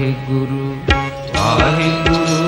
वाहिगुरु वाहिगुरु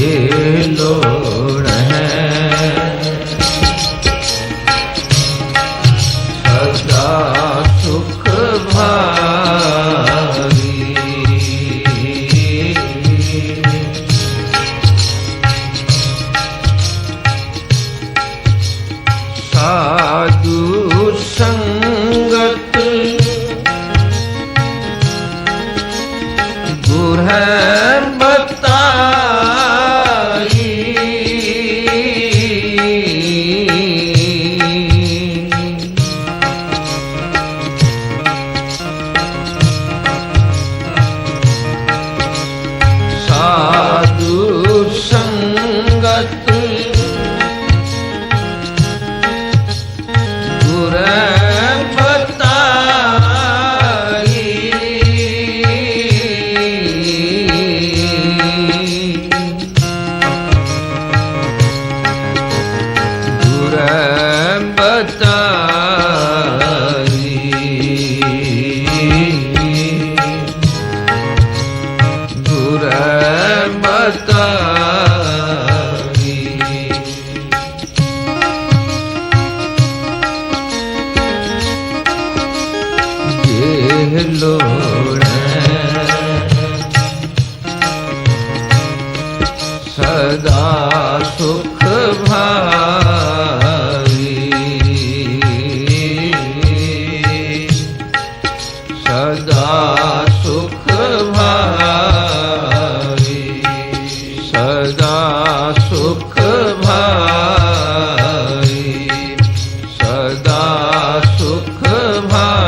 ये लोड़ है सदा सुख भारी। साधु संगत गुर है बताई। साधु संगत गुर लोड़ सदा सुख भारी। सदा सुख भारी। सदा सुख भारी। सदा सुख भारी।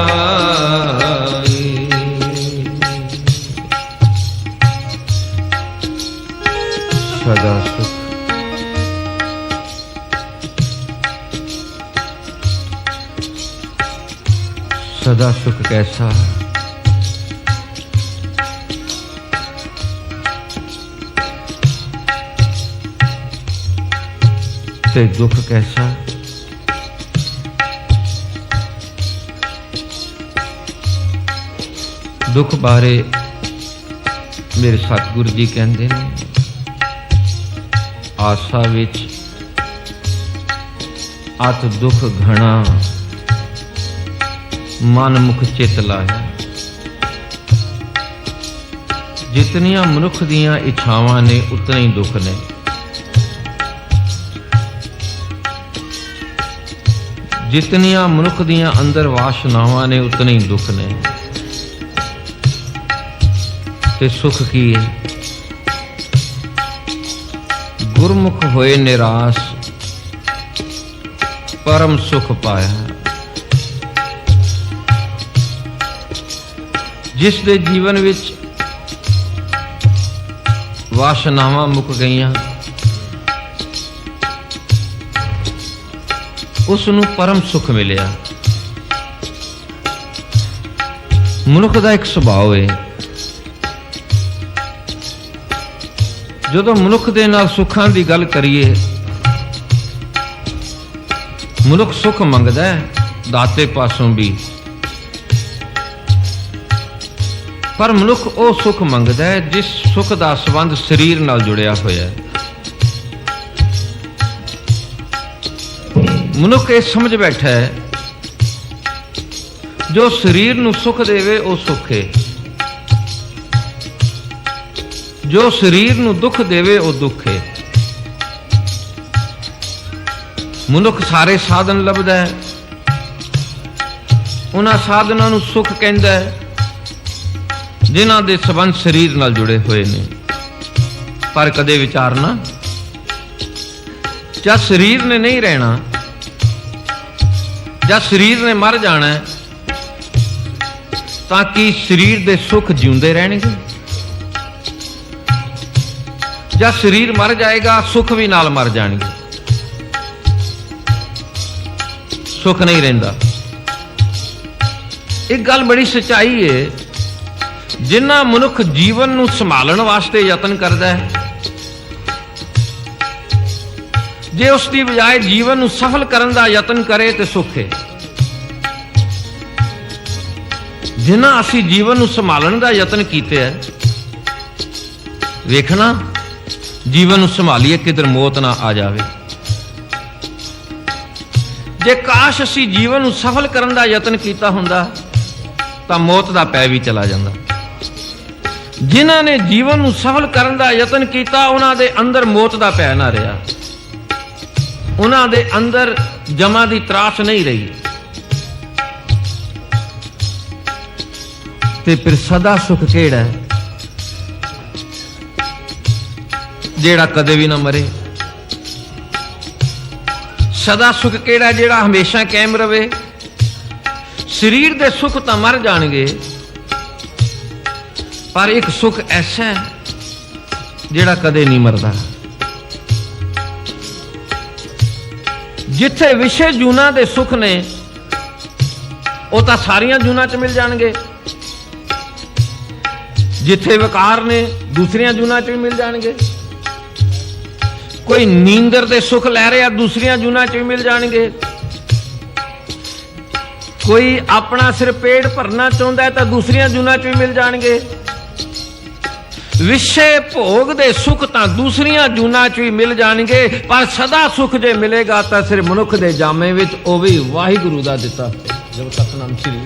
सदा सुख सदा सुख कैसा ते दुख कैसा। दुख बारे मेरे सतगुरु जी कहते हैं आशा विच अत दुख घना मन मुख चित लाया। जितनियां मनुख दियां इच्छावां ने उतने ही दुख ने। जितनियां मनुख दियां अंदर वासनावां ने उतने ही दुख ने। ते सुख की है गुरमुख होए निराश परम सुख पाया। जिस दे जीवन विच वासनावां मुक गईयां उसनूं परम सुख मिलिया। मनुख दा एक सुभाव है जदों मनुख दे नाल सुखां दी गल करिए मनुख सुख मंगदा है दाते पासों भी पर मनुख वो सुख मंगदा है जिस सुख दा संबंध शरीर नाल जुड़िया होया है। मनुख ये समझ बैठा है जो शरीर नूं सुख देवे वो सुख है जो शरीर नूं दुख देवे वो दुख है। मनुख सारे साधन लभदा है उन्हां साधनां नूं सुख कहंदा है जिन्हां दे संबंध शरीर नाल जुड़े हुए ने। पर कदे विचारना जब शरीर ने नहीं रहना जब शरीर ने मर जाना है ताकि शरीर दे सुख जिउंदे रहणगे। जब शरीर मर जाएगा सुख भी नाल मर जाएंगे सुख नहीं रहिंदा। एक गल बड़ी सच्चाई है जिन्ना मनुख जीवन नूं संभालण वास्ते यतन करदा है जे उसकी बजाय जीवन नूं सफल करन दा यतन करे तो सुख है। जिन्ना असी जीवन नूं संभालण दा यतन कीते है वेखना ਜੀਵਨ ਨੂੰ ਸੰਭਾਲੀਏ, ਕਿਧਰ ਮੌਤ ਨਾ ਆ ਜਾਵੇ। ਜੇ ਕਾਸ਼ ਅਸੀਂ ਜੀਵਨ ਨੂੰ ਸਫਲ ਕਰਨ ਦਾ ਯਤਨ ਕੀਤਾ ਹੁੰਦਾ ਤਾਂ ਮੌਤ ਦਾ ਪੈ ਵੀ ਚਲਾ ਜਾਂਦਾ। ਜਿਨ੍ਹਾਂ ਨੇ ਜੀਵਨ ਨੂੰ ਸਫਲ ਕਰਨ ਦਾ ਯਤਨ ਕੀਤਾ ਉਹਨਾਂ ਦੇ ਅੰਦਰ ਮੌਤ ਦਾ ਪੈ ਨਾ ਰਿਹਾ, ਉਹਨਾਂ ਦੇ ਅੰਦਰ ਜਮਾ ਦੀ ਤਰਾਸ ਨਹੀਂ ਰਹੀ। ਤੇ ਫਿਰ ਸਦਾ ਸੁਖ ਕਿਹੜਾ ਹੈ? ਜਿਹੜਾ ਕਦੇ ਵੀ ਨਾ ਮਰੇ। ਸਦਾ ਸੁਖ ਕਿਹੜਾ? ਜਿਹੜਾ ਹਮੇਸ਼ਾ ਕਾਇਮ ਰਵੇ। ਸਰੀਰ ਦੇ ਸੁਖ ਤਾਂ ਮਰ ਜਾਣਗੇ, ਪਰ ਇੱਕ ਸੁਖ ਐਸਾ ਹੈ ਜਿਹੜਾ ਕਦੇ ਨਹੀਂ ਮਰਦਾ। ਜਿੱਥੇ ਵਿਸ਼ੇ ਜੂਨਾਂ ਦੇ ਸੁਖ ਨੇ ਉਹ ਤਾਂ ਸਾਰੀਆਂ ਜੂਨਾਂ 'ਚ ਮਿਲ ਜਾਣਗੇ, ਜਿੱਥੇ ਵਿਕਾਰ ਨੇ ਦੂਸਰੀਆਂ ਜੂਨਾਂ 'ਚ ਵੀ ਮਿਲ ਜਾਣਗੇ। ਕੋਈ ਨੀਂਦਰ ਦੇ ਸੁਖ ਲੈ ਰਿਹਾ ਦੂਸਰੀਆਂ ਜੂਨਾਂ 'ਚ ਵੀ ਮਿਲ ਜਾਣਗੇ। ਕੋਈ ਆਪਣਾ ਸਿਰ ਪੇਟ ਭਰਨਾ ਚਾਹੁੰਦਾ ਹੈ ਤਾਂ ਦੂਸਰੀਆਂ ਜੂਨਾਂ 'ਚ ਵੀ ਮਿਲ ਜਾਣਗੇ। ਵਿਸ਼ੇ ਭੋਗ ਦੇ ਸੁਖ ਤਾਂ ਦੂਸਰੀਆਂ ਜੂਨਾਂ 'ਚ ਵੀ ਮਿਲ ਜਾਣਗੇ, ਪਰ ਸਦਾ ਸੁਖ ਜੇ ਮਿਲੇਗਾ ਤਾਂ ਸਿਰ ਮਨੁੱਖ ਦੇ ਜਾਮੇ ਵਿੱਚ, ਉਹ ਵੀ ਵਾਹਿਗੁਰੂ ਦਾ ਦਿੱਤਾ। ਜਦ ਸਤਨਾਮ ਸ੍ਰੀ।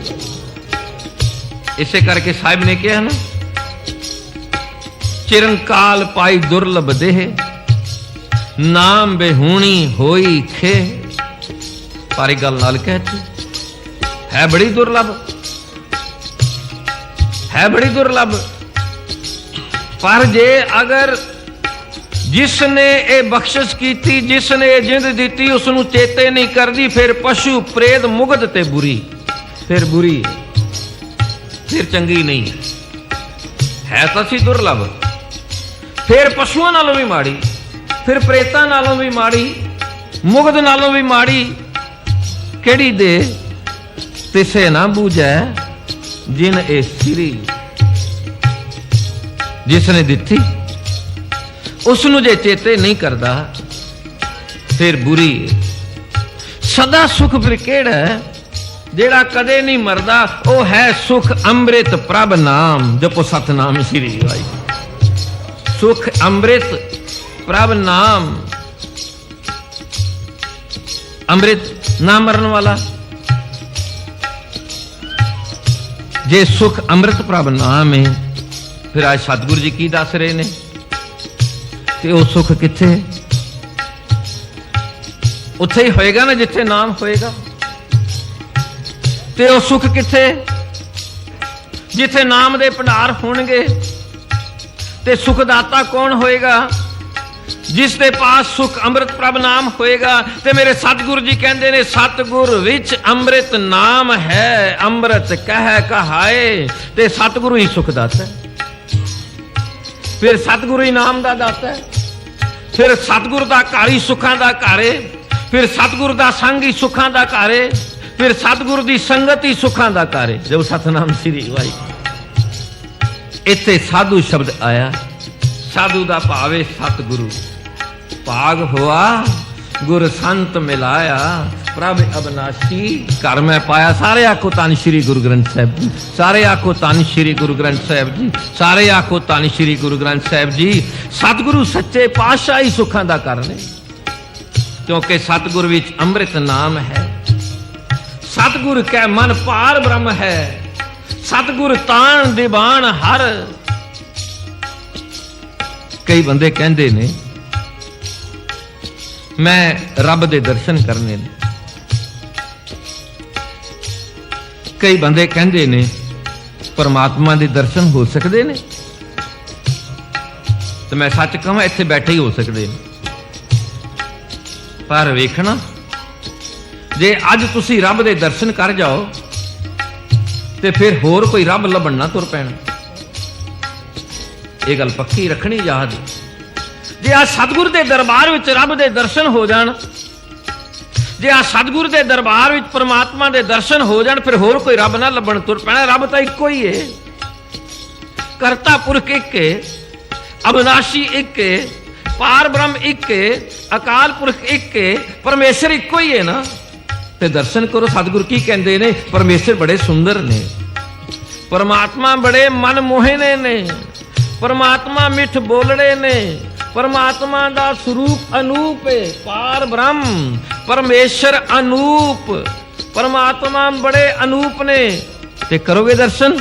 ਇਸੇ ਕਰਕੇ ਸਾਹਿਬ ਨੇ ਕਿਹਾ ਨਾ, ਚਿਰੰਕਾਲ ਪਾਈ ਦੁਰਲਭ ਦੇਹ, ਨਾਮ ਬੇਹੂਣੀ ਹੋਈ ਖੇ। ਪਾਰੀ ਗੱਲ ਨਾਲ ਕਹਿਤੀ ਹੈ ਬੜੀ ਦੁਰਲਭ, ਹੈ ਬੜੀ ਦੁਰਲਭ। पर जे अगर जिसने ये बख्शिश की, जिसने ये जिंद दी, उसनू चेते नहीं करती, फिर पशु प्रेत मुगध ते बुरी, फिर बुरी, फिर चंगी नहीं है। तो सी दुर्लभ, फिर पशुओं नालों भी माड़ी, फिर प्रेतां नालों भी माड़ी, मुगध नालों भी माड़ी। केड़ी दे तिसे ना बूझै जिन ए सिरी, जिसने दिती उसनू जे चेते नहीं करता फिर बुरी। सदा सुख फिर केड़ा है? जेड़ा कदे नहीं मरदा, वो है सुख अमृत प्रभ नाम। जपो सतनाम श्री वाई। सुख अमृत प्रभ नाम। अमृत ना मरन वाला, जे सुख अमृत प्रभ नाम है। फिर आज सतगुरु जी की दस रहे ने, ते वो सुख किथे? उत्थे ही होएगा ना जिथे नाम होएगा। ते वो सुख किथे? जिथे नाम दे भंडार होणगे। ते सुखदाता कौन होएगा? जिस दे पास सुख अमृत प्रभ नाम होएगा। ते मेरे सतगुरु जी कहते ने, सतगुर विच अमृत नाम है, अमृत कह कहाए। ते सतगुरु ही सुखदाता है। फिर सतगुरु ही नाम दा दाता है। फिर सतगुरु दा घर ही सुखां दा घर है। फिर सतगुरु दा संग ही सुखां दा घर है। फिर सतगुरु दी संगत ही सुखां दा घर है। जब सतनाम श्री वाई। इत्थे साधु शब्द आया। साधु दा भावे सतगुरु। भाग हुआ गुर संत मिलाया, प्रभ अविनाशी घर में पाया। सारे आखो धन श्री गुरु ग्रंथ साहिब जी। सारे आखो धन श्री गुरु ग्रंथ साहिब जी। सारे आखो धन श्री गुरु ग्रंथ साहिब जी। सतगुरु सच्चे पातशाह ही सुखां दा घर ने, क्योंकि सतगुरु विच अमृत नाम है। सतगुरु कै मन पार ब्रह्म है। सतगुरु तान दीवान हर। कई बंदे कहंदे ने मैं रब दे दर्शन करने ने। कई बंदे कहंदे ने परमात्मा दे दर्शन हो सकते ने। तो मैं सच कहां इत्थे बैठे ही हो सकते हैं, पर वेखना जे अज तुसी रब दे दर्शन कर जाओ ते फिर होर कोई रब लभण ना तुर पैना। ये गल पक्की रखनी याद। जे आ सतगुरु दे दरबार विच रब दे दर्शन हो जाण, जे आ सतगुरु दे दरबार विच परमात्मा दे दर्शन हो जाण, फिर होर कोई रब ना लभण तुर पैना। रब तां इक्को ही है। करता पुरख एक है, अविनाशी एक है, पार ब्रह्म एक है, अकाल पुरख एक है, परमेश्वर इक्को ही है ना। ते दर्शन करो। सतगुरु की कहंदे ने, परमेश्वर बड़े सुंदर ने, परमात्मा बड़े मन मोहने ने, परमात्मा मिठ बोलड़े ने, परमात्मा दा स्वरूप अनूप है, पार ब्रह्म परमेश्वर अनूप, परमात्मा बड़े अनूप ने। ते करोगे दर्शन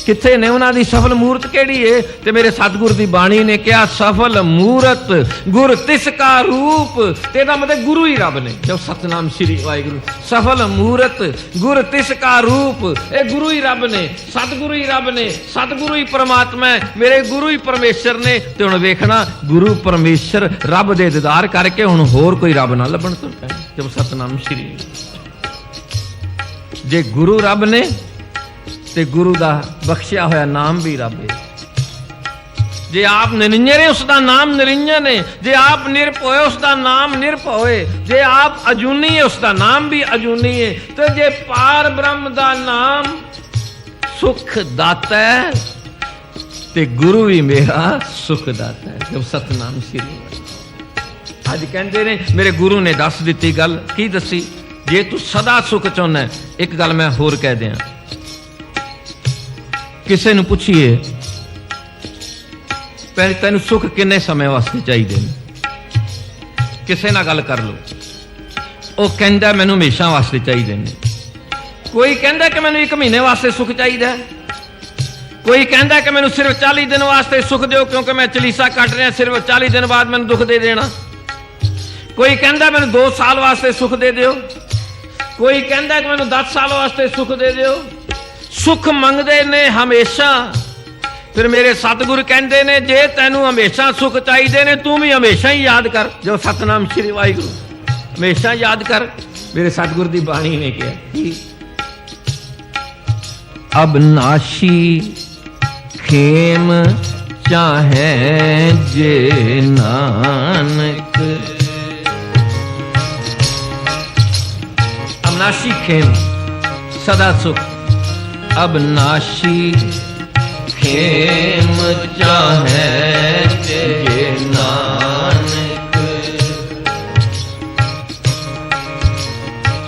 किथे ने उन्हां दी सफल मूरत केड़ी है? ते मेरे सतगुर दी बाणी ने कहा सफल मूरत गुर तिसका रूप। तेरा मतलब गुरु ही रब ने। जब सतनाम श्री वाहिगुरु, सफल मूरत गुर तिसका रूप, ए गुरु ही रब ने, सतगुरु ही रब ने, सतगुरु ही परमात्मा है, मेरे गुरु ही परमेश्वर ने। ते हुण वेखना गुरु परमेश्वर रब दे दीदार करके हुण होर कोई रब ना लभण तुर पैण। जब सतनाम श्री, जे गुरु रब ने ते गुरु दा बख्शिया होया नाम भी रब है। जे आप निरंजन है उसका नाम निरंजन है, जे आप निरभय उसका नाम निरभय है, जे आप अजूनी है उसका नाम भी अजूनी है। तो जे पार ब्रह्म दा नाम सुख दाता है ते गुरु भी मेरा सुख दाता है। जब सतनाम श्री अज कहते ने मेरे गुरु ने दस दी गल की दसी, जे तू सदा सुख चाहना है, एक गल मैं होर कह दिया, किसी नूं पुछिए तैनूं सुख किन्ने समय वास्ते चाहिए, किसी नाल गल कर लो, वो कहंदा मैनूं हमेशा वास्ते चाहिए ने। कोई कहंदा कि मैनूं 1 महीने वास्ते सुख चाहिए, कोई कहंदा कि मैनूं सिर्फ 40 दिन वास्ते सुख दिओ क्योंकि मैं चलीसा कट रहा, सिर्फ 40 दिन बाद मैनूं दुख दे देना। कोई कहंदा मैनूं 2 साल वास्ते सुख दे दिओ, कोई कहंदा कि मैनूं 10 साल वास्ते सुख दे दिओ। सुख मंगदे ने हमेशा। फिर मेरे सतगुरु कहते ने जे तैनू हमेशा सुख चाहिए ने तू भी हमेशा ही याद कर। जो सतनाम श्री वाहिगुरु, हमेशा याद कर। मेरे सतगुरु की बाणी ने कहा अब नाशी खेम चाहे जे नानक, अब नाशी खेम सदा सुख, अब नाशी खेम चाहे जे नानक,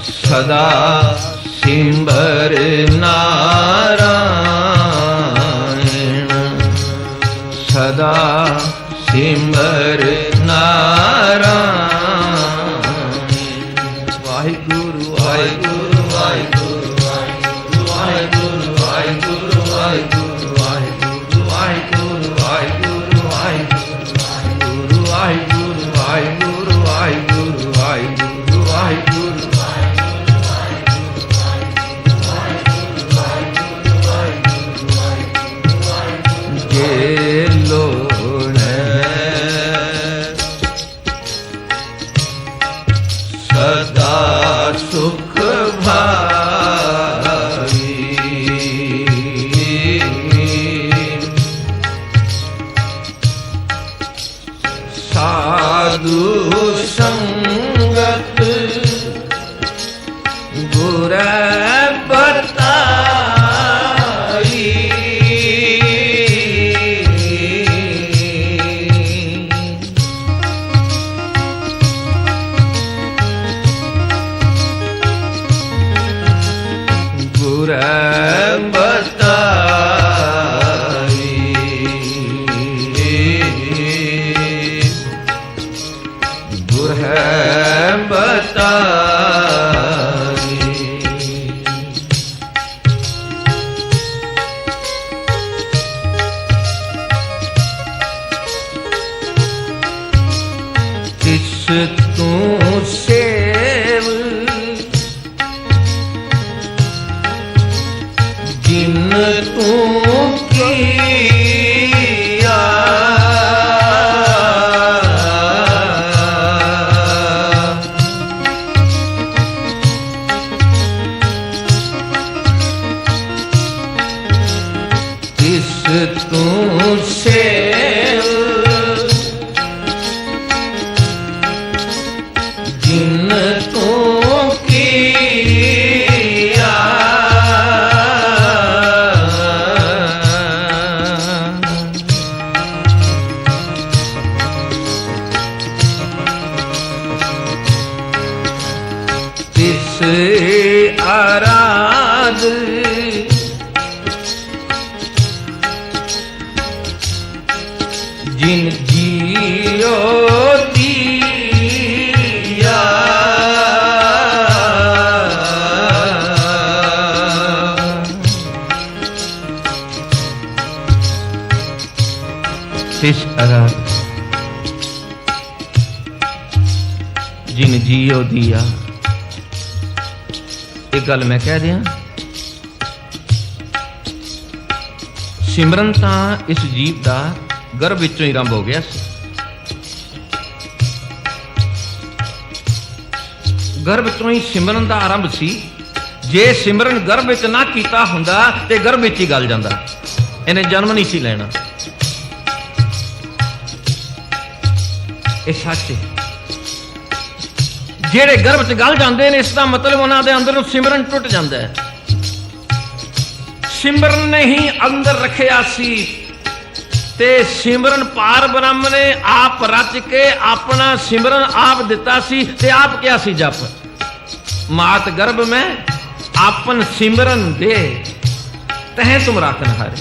सदा सिमर नारायण, सदा सिमर नारायण। वाहिगुरु वाहिगुरु वाहिगुरु सुख भाई साधु संगत गुर बताई, गुर बताई, गुर है जिन जियो दिया तिस अगर जिन जियो दिया। एक गल मैं कह दिया, सिमरन तां इस जीव दा गर्भ विचों ही आरंभ हो गया सी। गर्भ चों ही सिमरन दा आरंभ सी। जे सिमरन गर्भ विच ना कीता हुंदा ते गर्भ विच ही गल जांदा, इहने जन्म नहीं सी लेना। ਇਹ ਸੱਚ ਹੈ। ਜਿਹੜੇ ਗਰਭ 'ਚ ਗਲ ਜਾਂਦੇ ਨੇ, ਇਸ ਦਾ ਮਤਲਬ ਉਹਨਾਂ ਦੇ ਅੰਦਰੋਂ ਸਿਮਰਨ ਟੁੱਟ ਜਾਂਦਾ ਹੈ। ਸਿਮਰਨ ਨੇ ਹੀ ਅੰਦਰ ਰੱਖਿਆ ਸੀ ਤੇ ਸਿਮਰਨ ਪਾਰ ਬ੍ਰਹਮ ਨੇ ਆਪ ਰਚ ਕੇ ਆਪਣਾ ਸਿਮਰਨ ਆਪ ਦਿੱਤਾ ਸੀ ਤੇ ਆਪ ਕਿਹਾ ਸੀ ਜਪ ਮਾਤ ਗਰਭ ਮੈਂ ਆਪਨ ਸਿਮਰਨ ਦੇ ਤਹਿ ਤੁਮ ਰਾਖਨ ਹਾਰੇ।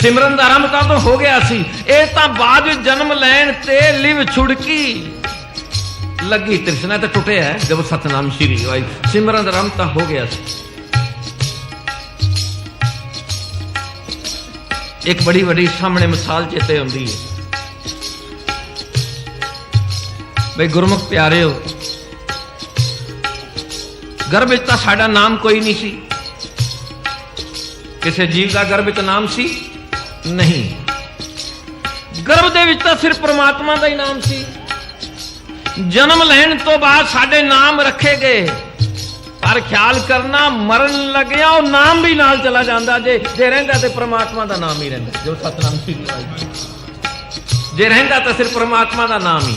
सिमरन का आरंभ तो हो गया सी। ਇਹ ਤਾਂ ਬਾਅਦ जन्म लैन ते लिव छुड़की लगी तृष्णा तो टुटे है जब सतनाम श्री वाई। सिमरन का आरंभ तो हो गया सी। एक बड़ी बड़ी सामने मिसाल चेते आती है भाई गुरमुख प्यारे हो, गर्भ विच तां साडा नाम कोई नहीं सी। किसी जीव का गर्भ विच नाम सी नहीं। गर्भ दे विच तां सिर्फ परमात्मा का ही नाम सी। जन्म लैण तो बाद साडे नाम रखे गए, पर ख्याल करना मरन लग्या वो नाम भी नाल चला जाता। जे रहिंदा ते परमात्मा का नाम ही रहिंदा, जो सतनाम श्री वाहिगुरू। जे रहिंदा तो सिर्फ परमात्मा का नाम ही।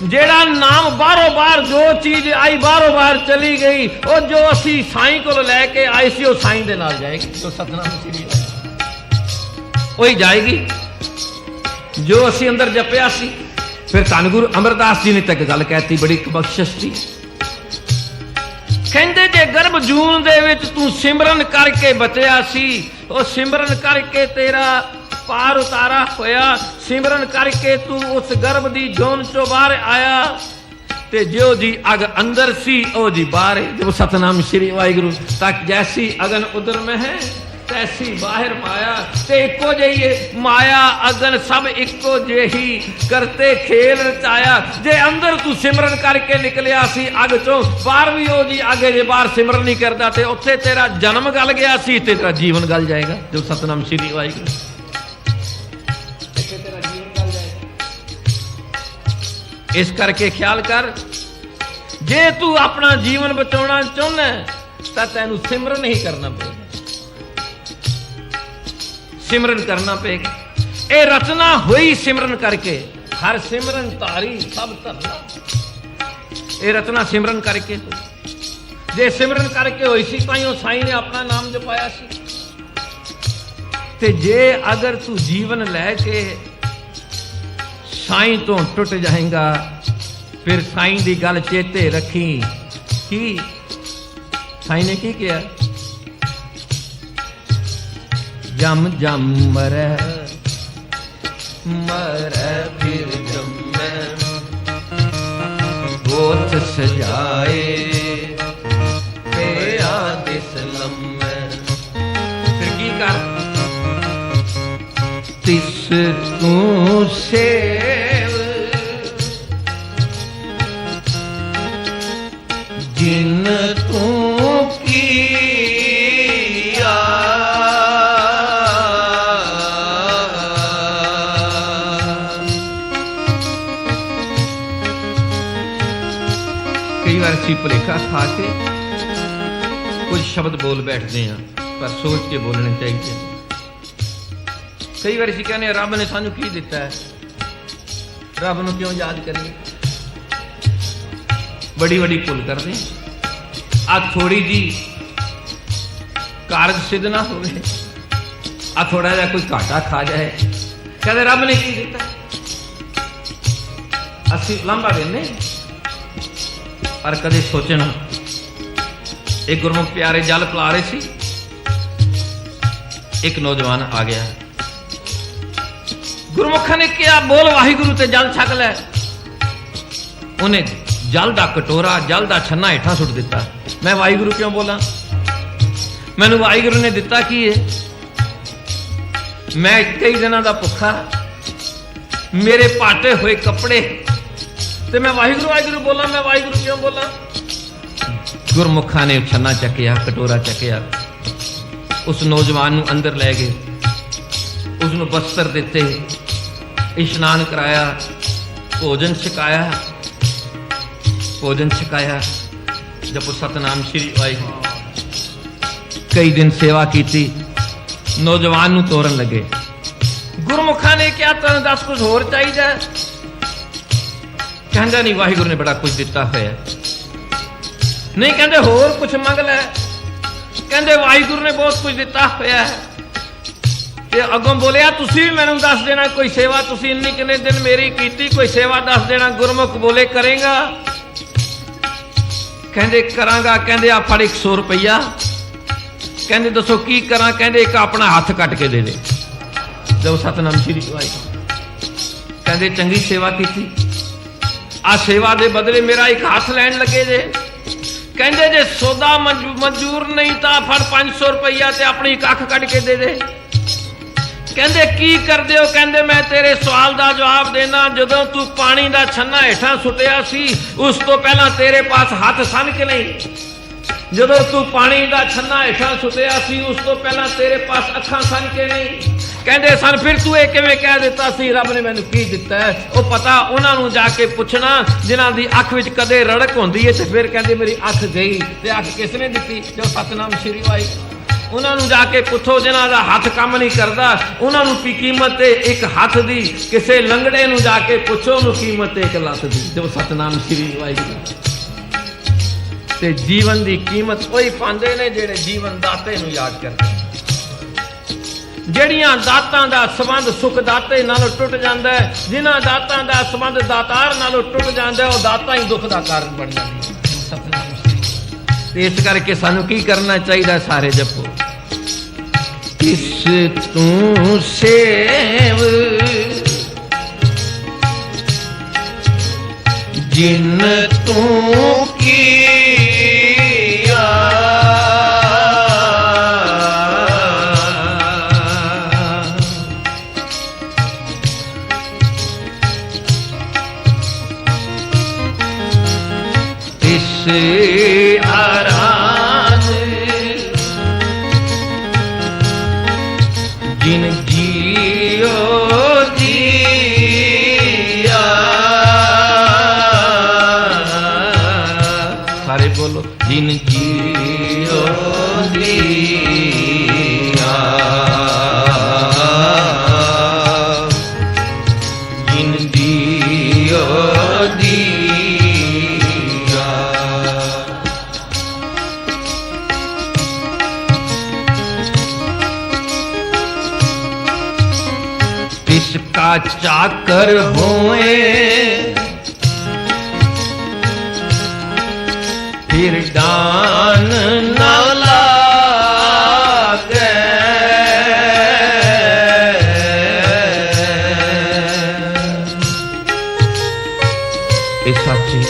जेड़ा नाम बारों बार जो चीज आई बारों बार चली गई, वो जो असी साईं को लैके आए सी वो साईं दे नाल जाएगी। जो सतनाम श्री वही जाएगी जो असी अंदर जपिया सी। फिर धन गुरु अमरदास जी ने तक गल कहती, बड़ी बख्शिश थी। कहंदे जे गर्भ जून दे विच तू सिमरन करके बचिया सी, वो सिमरन करके तेरा पार उतारा होया। सिमरन करके तू उस गर्भ दी जून चो बाहर आया ते जो जी अग अंदर सी ओ जी बाहर। जो सतनाम श्री वाहिगुरू। तक जैसी अगन उदर में है तैसी बाहर माया। ते इको जही माया अगन सब इको जेही करते खेल रचाया। जे अंदर तू सिमरन करके निकलिया सी अग चो, बाहर भी हो जी आगे जे बाहर सिमरन नहीं करता ते उत्थे तेरा जन्म गल गया सी ते तेरा जीवन गल जाएगा। जो सतनाम श्री वाहिगुरू। तेरा जीवन गल जाएगा। इस करके ख्याल कर, जे तू अपना जीवन बचाना चाहना तो तेनू सिमरन ही करना पड़ेगा। सिमरन करना पेगा। ये रचना हुई सिमरन करके। हर सिमरन तारी सब धरना। ये रचना सिमरन करके हुई। जे सिमरन करके हुई सी ताई साईं ने अपना नाम जपाया सी। ते जे अगर तू जीवन लैके साईं तो टुट जाएगा, फिर साईं दी गल चेते रखी कि साईं ने की किया। जम जम मरै मरै फिर जमै, गोथ सजाए पे आदिस लम्मै। फिर की कर तिस तू सेव जिन तू किया। कई बार असीं भुलेखा खा के कुछ शब्द बोल बैठते हैं, पर सोच के बोलने चाहिए। कई बार असीं कहने रब ने सानू की दिता है, रब नूं क्यों याद करिए। बड़ी बड़ी भुल करते हैं। आ थोड़ी जी कारज सिद्ध ना हो, आ थोड़ा जा कोई घाटा खा जाए, कहते रब ने की दिता। असीं लांभा देने, पर कदे सोचना। एक गुरमुख प्यारे जल पिला रहे सी, एक नौजवान आ गया। गुरमुखा ने कहा बोल वाहिगुरु ते जल छक लै। उन्हें जल का कटोरा जल का छन्ना हेठा सुट दिता। मैं वाहिगुरु क्यों बोला? मैनू वाहिगुरु ने दिता की है? मैं कई दिनों का भुखा, मेरे पाटे हुए कपड़े, ते मैं वाहिगुरु वाहिगुरु बोला। मैं वाहिगुरु क्यों बोला? गुरमुखा ने छन्ना चकिया, कटोरा चकिया, उस नौजवान नूं अंदर लै गए, उसनूं वस्त्र दिते, इशनान कराया, भोजन छकाया, भोजन छकाया, जपो सतनाम श्री वाहिगुरू। कई दिन सेवा की, नौजवान नूं तोरन लगे। गुरमुखा ने क्या तेन दस कुछ होर चाहिए? कहंदा नहीं, वाहिगुरू ने बड़ा कुछ दिता होया। नहीं कहते होर कुछ मंग लै, कहते वाहिगुरू ने बहुत कुछ दिता होया है। ते अगों बोलिया तुसी भी मैनू दस देना कोई सेवा, तुसी इन्नी किन्ने दिन मेरी कीती, कोई सेवा दस देना। गुरमुख बोले करेगा? कहते करांगा। कहते आ फड़ 100 रुपया। कहते दसो की करा? कहते एक अपना हाथ कट के दे दे। जब सतनाम श्री वाहिगुरू। कहते चंगी सेवा की, आ सेवा दे बदले मेरा एक हाथ लैन लगे जे। कहते जे सौदा मंजूर नहीं था फड़ 500 रुपया ते अपनी कख कट के दे दे। कहते की कर दे हो? कहते मैं तेरे सवाल का जवाब देना। जदों तू पानी का छन्ना हेठा सुटिया सी उस तो पहला तेरे पास हाथ सन के नहीं? जदों तू पानी का छन्ना हेठा सुटिया सी उस तो पहला तेरे पास अखां सन के नहीं? कहते सन। फिर तू ये किवें कह दिता सी रब ने मैनू की दिता है? वो पता उन्होंने जाके पुछना जिन्हां दी अख विच कदे रड़क होंदी है, ते फिर कहते मेरी अख गई, ते अख किसने दी? जो सतनाम श्री वाहिगुरू। उन्होंने जाके पुछो जिन्हां दा हाथ काम नहीं करता, उन्होंने की कीमत है एक हाथ दी। किसी लंगड़े नूं जाके पुछो उन्होंने कीमत है 1 लख दी। जो सतनाम श्री वाहिगुरू। ते जीवन की कीमत वही पाते ने जेड़े जीवन दाते नूं याद करते। जड़ियां दातां दा संबंध सुख दाते नालों टुट जाता है, जिन्हां दातां दा संबंध दातार नालों टुट जाता है, वह दाता ही दुख का कारण बन जाती है। सतनाम श्री। इस करके सानू की करना चाहिए? सारे जपो किस तू सेव जिन तू किया, इस आराध जिन जियो दिया। सारे बोलो जिन जियो दिया, जिन जियो दिया। इसका चाकर होए फिर दान न लागे। सच्ची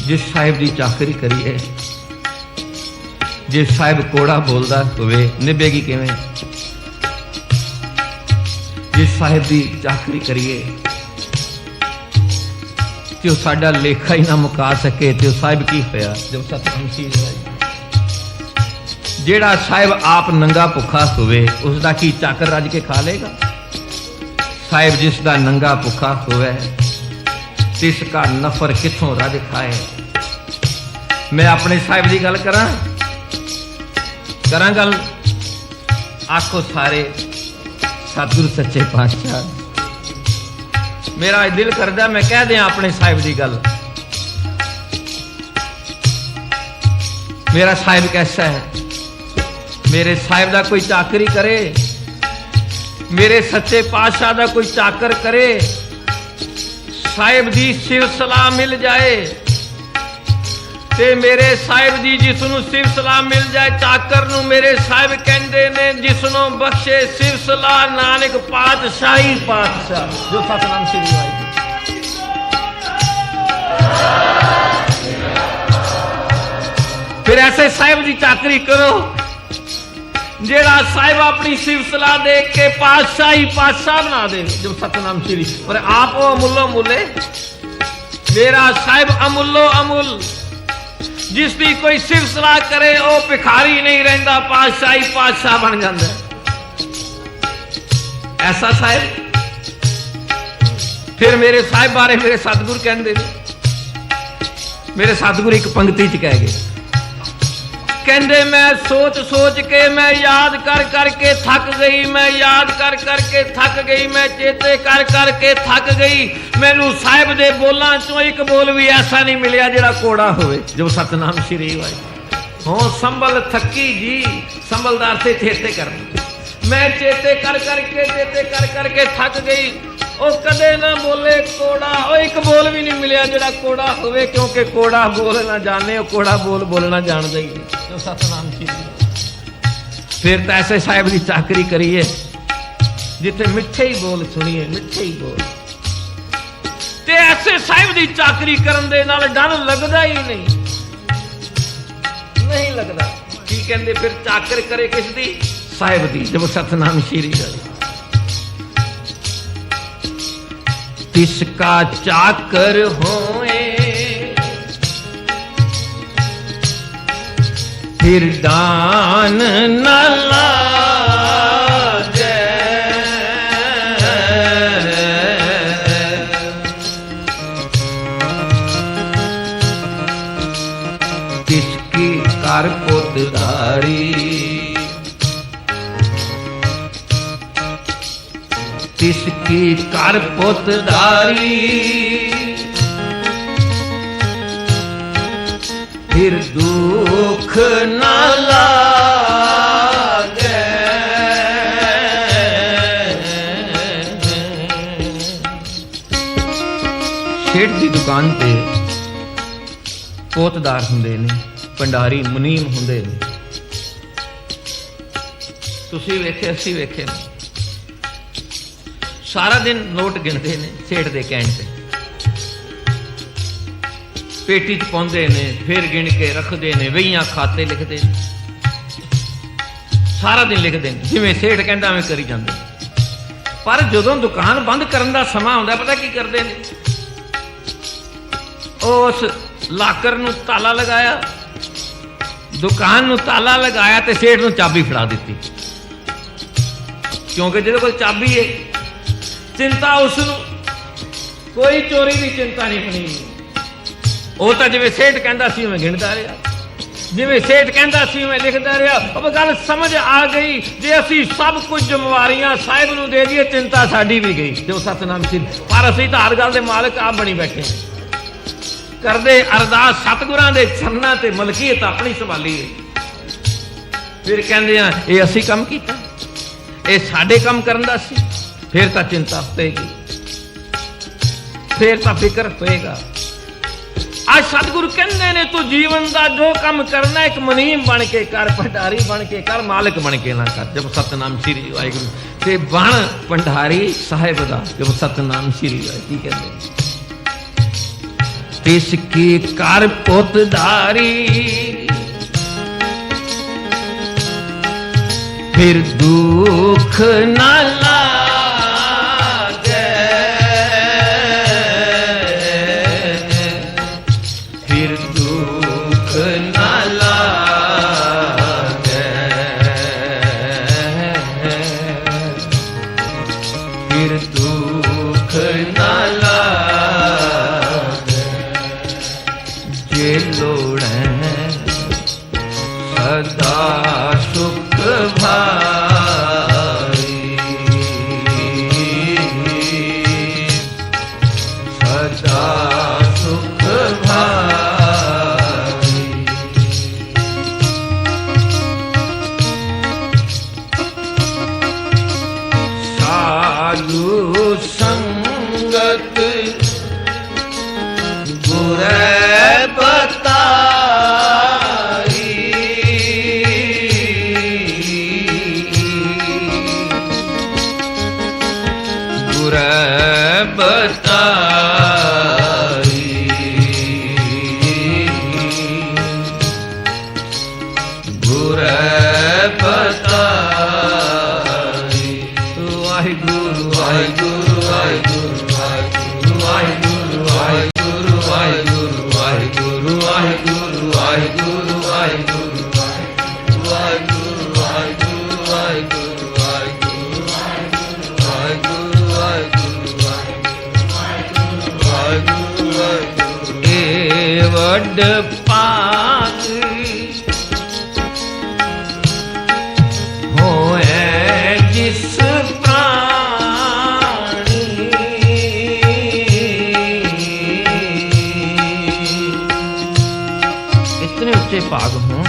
जिस साहिब की चाकरी करिए, जिस साहिब कोड़ा बोलता होवे निभेगी किवें? जिस साहिब की चाकरी करिए तो साडा लेखा ही ना मुका सके तो साहिब की होया? जब सतनाम श्री वाहिगुरू। जेड़ा साहिब आप नंगा भुखा होवे उसका की चाकर रज के खा लेगा? साहिब जिसका नंगा भुखा होवे तिसका नफर किथों रज खाए? मैं अपने साहिब की गल करा गल? आखो सारे सतगुरु सच्चे पातशाह। मेरा दिल करदा मैं कह दिया अपने साहिब की गल। मेरा साहिब कैसा है? मेरे साहिब का कोई चाकरी करे, मेरे सच्चे पातशाह का कोई चाकर करे, साहिब की सिर सलाह मिल जाए ते मेरे साहिब जी जिसनों सिव सलाह मिल जाए चाकर नूं मेरे साहिब कहंदे ने जिसनों बख्शे सिव सलाह नानक पातशाही पातशाह। जो सतनाम श्री वाहिगुरू। फिर ऐसे साहिब की चाकरी करो जेड़ा साहिब अपनी सिव सलाह देख के पातशाही पातशाह बना दे। जो सतनाम श्री पर आप वो अमुलो मुले मेरा साहिब अमुलो अमुल जिसकी कोई सिव सलाह करे वो भिखारी नहीं रहता पातशाही पातशाह बन जाता है। ऐसा साहिब। फिर मेरे साहिब बारे मेरे सतगुरु कहते मेरे सतगुरु एक पंक्ति च कह गए कहते मैं सोच सोच के मैं याद कर करके थक गई मैं याद कर करके थक गई मैं चेते कर करके थक गई मैनू साहिब दे बोलां चों एक बोल भी ऐसा नहीं मिलिया जिहड़ा कोड़ा होवे। जो सतनाम श्री वाहिगुरू। हो संभल थकी जी संभलदार से चेते कर मैं चेते कर करके थक गई ओ कदे ना बोले कोड़ा ओ एक बोल भी नहीं मिलिया जिहड़ा कोड़ा होवे क्योंकि कोड़ा बोल ना जाने ओ कोड़ा बोल बोलना जानदा ही नहीं। जो सतनाम श्री। फिर तो ऐसे साहिब की चाकरी करिए जिथे मिठे ही बोल सुनिए मिठे ही बोल ते ऐसे साहिब की चाकरी करन दे नाल डर लगदा ही नहीं लगदा। की कहंदे फिर चाकर करे किस दी साहिब दी। जब सतनाम श्री तिसका चाकर होए फिर दान न लागे किसकी कर पोतदारी किसकी कर पोतदारी फिर दुख न लागे। सेठ की दुकान पे पोतदार हुंदे ने भंडारी मुनीम हुंदे ने। तुसीं वेखे असीं वेखे सारा दिन नोट गिनते हैं सेठ दे कहण ते पेटी च पाउंदे ने फिर गिन के रखते हैं वहियां खाते लिखते हैं सारा दिन लिखते हैं जिवें सेठ कहंदा उवें करी जांदे। पर जदों दुकान बंद करन दा समा आउंदा पता की करदे ने उस लाकर नूं ताला लगाया दुकान नूं ताला लगाया ते सेठ नूं चाबी फड़ा दित्ती क्योंकि जिहदे कोल चाबी है चिंता उसनूं कोई चोरी की चिंता नहीं बनी। वो तो जिवें सेठ कहंदा सी उवें गिणदा रहा जिवें सेठ कहंदा सी उवें लिखदा रहा। अब गल समझ आ गई जे असीं सब कुछ जिम्मेवारियां साहिब नूं दे दईए चिंता साडी भी गई। जो सतनाम श्री। पर असीं तां हर गल दे मालक आप बनी बैठे करदे अरदास सतगुरां दे चरनां ते मलकीयत अपनी संभाली है। फिर कहंदे आ ये असीं काम कीता ये साडे काम करन दा सी फिर तो चिंता होगी फिर तो फिक्र होएगा। आज सतगुरु कहते ने तू जीवन का जो काम करना एक मुनीम बन के कर भंडारी बन के कर मालिक बन के ना कर। जब सतनाम श्री वाहिगुरू ते बन भंडारी साहिब दा। जब सतनाम श्री वाहिगुरू कहते तिसकी कर पोतदारी फिर दुख न लागे फिर दुख न लागे फिर दुख न लागे जे लोड़े सदा सुख भाई सदा सुख भाई साधु संगत बुरे बता गुर बताई, गुर बताई। वाहिगुरु वाहिगुरु वाहिगुरु वाहिगुरु वाहिगुरु वाहिगुरु वाहिगुरु वाहिगुरु वाहिगुरु वाहिगुरु वाहिगुरु वाहिगुरु वाहिगुरु वाहिगुरु वाहिगुरु वाहिगुरु वाहिगुरु। ए वड पाग होए जिस प्राणी, इतने ऊंचे भाग हों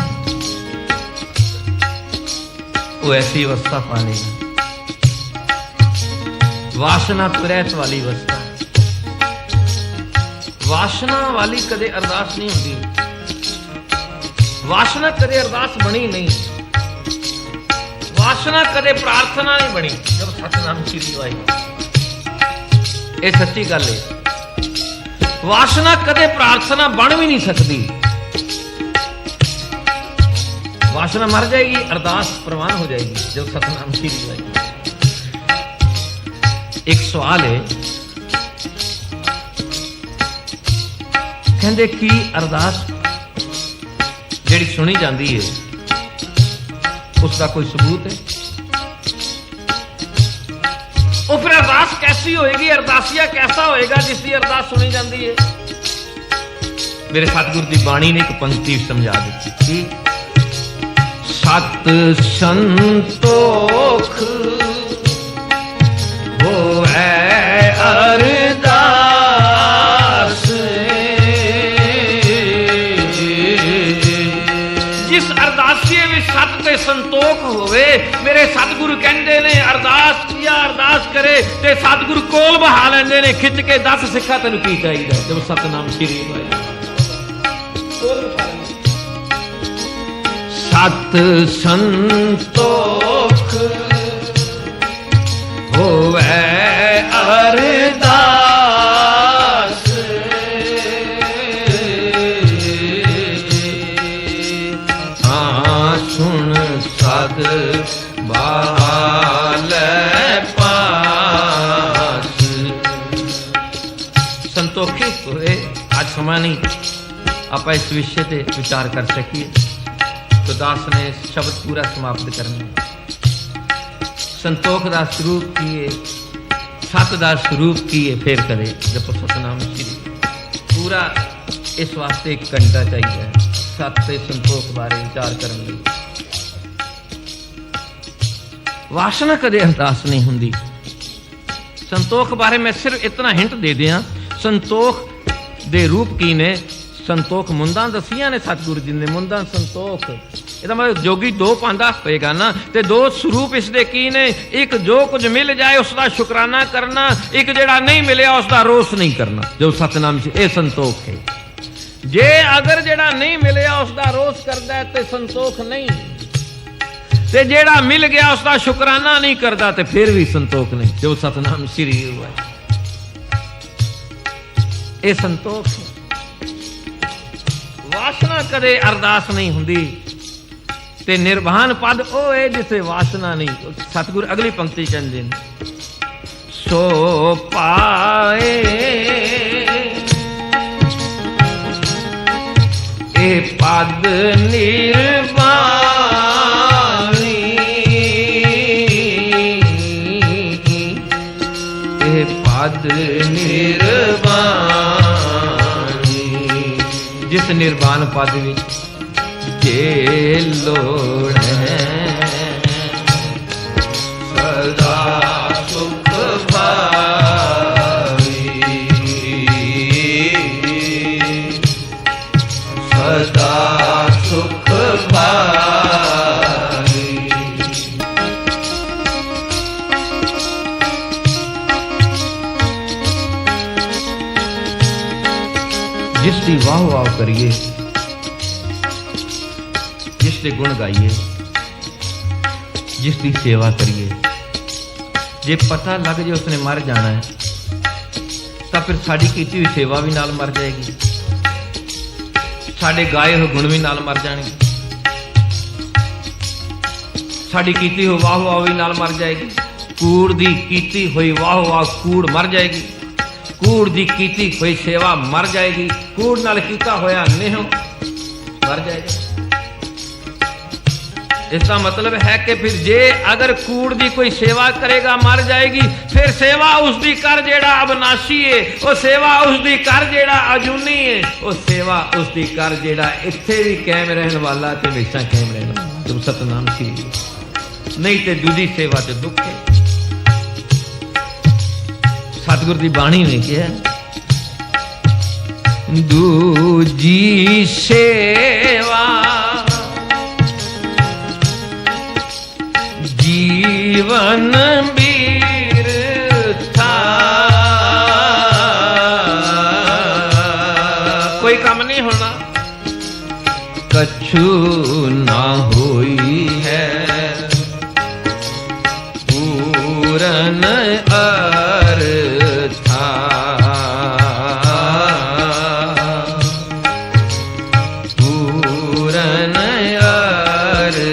वो ऐसी अवस्था पा लेगा। वासना तुरैत वाली अवस्था, वासना वाली कदे अरदास नहीं होती, वासना कदे अरदास बनी नहीं, वासना कदे प्रार्थना नहीं बनी जब सतनाम श्री वाहिगुरू। ये सच्ची गल है, वासना कदे प्रार्थना बन भी नहीं सकती। वासना मर जाएगी, अरदास प्रवान हो जाएगी जब सतनाम श्री वाहिगुरू। एक सवाल है, कहते कि अरदास जिहड़ी सुनी जाती है उसका कोई सबूत है? वो फिर अरदास कैसी होएगी, अरदासिया कैसा होएगा जिसकी अरदास सुनी जाती है? मेरे सतगुरु की बाणी ने एक पंक्ति समझा दी कि सत संतोख होए अरदास, जिस अरदासिए में सत ते संतोख होवे। मेरे सतगुरु कहते ने अरदास किया, अरदास करे ते सतगुरु कोल बहा लेंदे ने खिच के, 10 सिखा तेन की चाहिए जब सतनाम श्री वाहिगुरू। सत संतोख होवे अरदास, हाँ सुन सद बहाल पास। संतोखी होए, आज समय नहीं आप इस विषय पे विचार कर सकिए, तो दास ने शब्द पूरा समाप्त करना। संतोख का स्वरूप किए, सत का स्वरूप किए, फिर करे जब सतनाम श्री। पूरा इस वास्ते 1 घंटा चाहिए सत ते संतोख बारे विचार करने लिए। वासना कदे अरदास नहीं हुंदी। संतोख बारे मैं सिर्फ इतना हिंट दे दिया, संतोख दे रूप की ने। संतोख मुंदा दसिया ने सतगुरु जी ने, मुंदा संतोख ਇਹਦਾ मतलब जोगी 2 पांदा होएगा ना, ते 2 स्वरूप इसके की ने। एक जो कुछ मिल जाए उसका शुकराना करना, एक जेड़ा नहीं मिलिया उसका रोस नहीं करना, जो सतनाम से ये संतोख है। जे अगर जेड़ा नहीं मिलिया उसका रोस करता है तो संतोख नहीं, ते जेड़ा मिल गया उसका शुकराना नहीं करता तो फिर भी संतोख नहीं, जो सतनाम श्री हुआ ये संतोख है। वासना कदे अरदास नहीं हुंदी ते निर्वाण पद ओ है जिसे वासना नहीं। सतगुरु अगली पंक्ति कहते हैं, सो पाए ए पद निर्वाणी, ए पद निर्वाणी। जिस निर्वाण पद विच जे लोड़ सदा सुख भावी, सदा सुख भावी। जिसकी वाह वाह करिए, जिसके गुण गाइए, जिसकी सेवा करिए, जे पता लग जाए उसने मर जाना है तो फिर साड़ी कीती हुई सेवा भी नाल मर जाएगी, साढ़े गाए हुए गुण भी नाल मर जाएंगे, साड़ी कीती हुई वाह वाह भी नाल मर जाएगी। कूड़ दी कीती हुई वाह वाह कूड़ मर जाएगी, कूड़ दी कीती हुई सेवा मर जाएगी, कूड़ नाल कीता होया नेह मर जाएगा। इसका मतलब है कि फिर जे अगर कूड़ दी कोई सेवा करेगा मर जाएगी, फिर सेवा उसकी कर जेड़ा अविनाशी है, वो सेवा उसकी कर जेड़ा अजूनी है, वो सेवा उसकी कर जेड़ा इत्थे भी कायम रहने वाला ते हमेशा कायम रहने वाला। जब सतनाम श्री नहीं ते दूजी सेवा ते दुख है। सतगुरु की बाणी ने कहा दूजी सेवा जीवन बिरथा, कोई काम नहीं होना, कछु ना होई है पूरन अर्था, पूरन अर्था।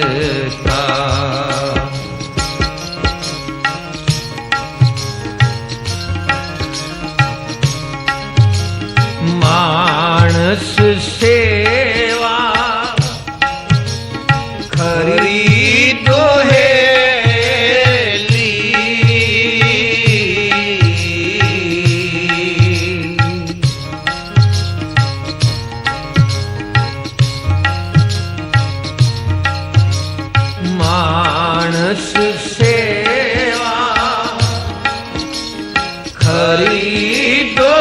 मानस सेवा खरीदो हेली, मानस सेवा खरीदो